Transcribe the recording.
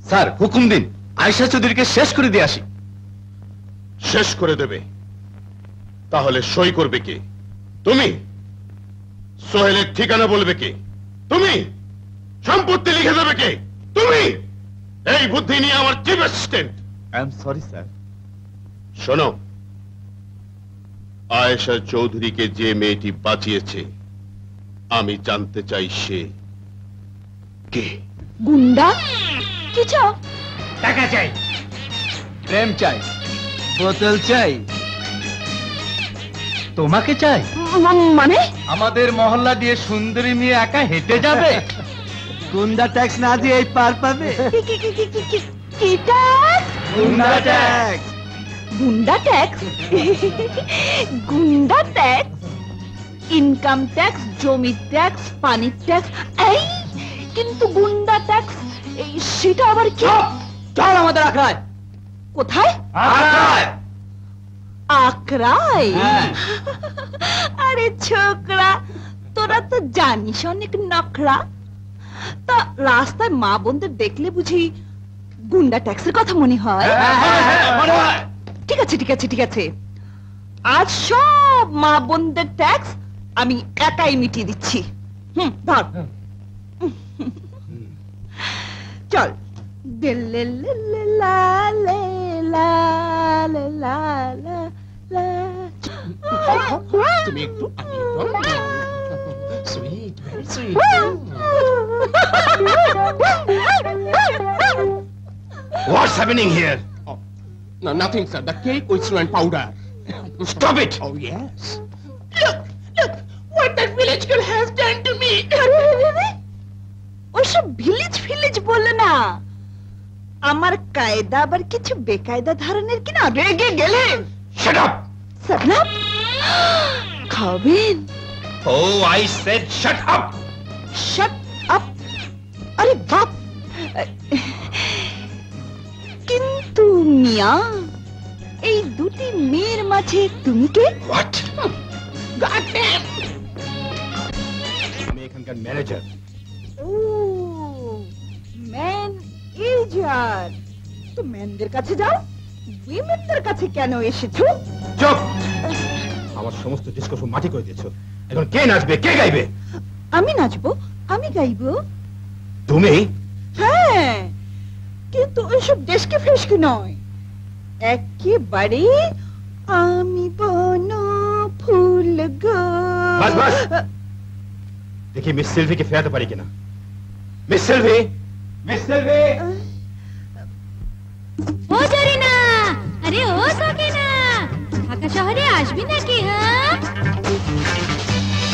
Sir হুকুম দিন, আয়েশা চৌধুরীকে শেষ করে দিয়ে আসি। শেষ করে দেবে? তাহলে সই করবে কে? তুমি? সোহেলের ঠিকানা বলবে কে? তুমি? সম্পত্তি লিখে দেবে কে? তুমি? এই বুদ্ধি নিয়ে আমার chief assistant. I am sorry sir. শোনো, আয়েশা চৌধুরীকে যে মেয়েটি বাঁচিয়েছে, আমি জানতে চাই সে কে। গুন্ডা? কি চাও? টাকা চাই, প্রেম চাই, বোতল চাই, তোমাকে চাই। মানে? আমাদের মহল্লা দিয়ে সুন্দরী মেয়ে একা হেঁটে যাবে? গুন্ডা ট্যাক্স না দিয়ে এই পার পাবে? কি ট্যাক্স? গুন্ডা ট্যাক্স। গুন্ডা ট্যাক্স? গুন্ডা ট্যাক্স? ইনকাম ট্যাক্স, জমি ট্যাক্স, পানির ট্যাক্স, এই কিন্তু গুন্ডা ট্যাক্স সেটা আবার কি? চল আমাদের আখড়ায়। কোথায়? আখড়ায়। আখড়ায়? হ্যাঁ। আরে ছোকরা, তোরা তো জানিস অনেক নখরা। তা রাস্তায় মা বোনদের দেখলে বুঝি গুন্ডা ট্যাক্সের কথা মনে হয়? ঠিক আছে ঠিক আছে ঠিক আছে, আজ সব মা বোনদের ট্যাক্স আমি একাই মিটিয়ে দিচ্ছি। ধর, চল। তুমি একটু sweet, very sweet. What's happening here? No, nothing, sir. The cake with and powder. Stop it! Oh, yes. Look, what that village girl has done to me. ওইসব ভিলেজ বললে না, আমার কায়দা আবার কিছু বেকায়দা ধরনের কিনা, রেগে গেলে। Shut up! সাবনাপ খাবেন? Oh, I said shut up! Shut up. আরে বাপ, কিন্তু মিয়া, এই দুটি মেয়ের মাঝে তুমি কে? What? God damn. আমি এখানকার ম্যানেজার। ও, ম্যানেজার। তো ম্যানদের কাছে যাও, উইমেনদের কাছে কেন এসেছো? চুপ! আমার সমস্ত ডিসকাশন মাটি করে দিয়েছো। এখন কে নাচবে, কে গাইবে? আমি নাচবো, আমি গাইবো। তুমি? হ্যাঁ, কিন্তু ওইসব দেশকে ফেসকে নয়, একেবারে আমি বন ফুল গো। বাস বাস, দেখি মিস সিলভিকে ফেরাতে পারি কিনা। Miss Sylvie, miss Sylvie. ও জারিনা, আরে ও সকিনা, ঢাকা শহরে আসবি নাকি? হ্যাঁ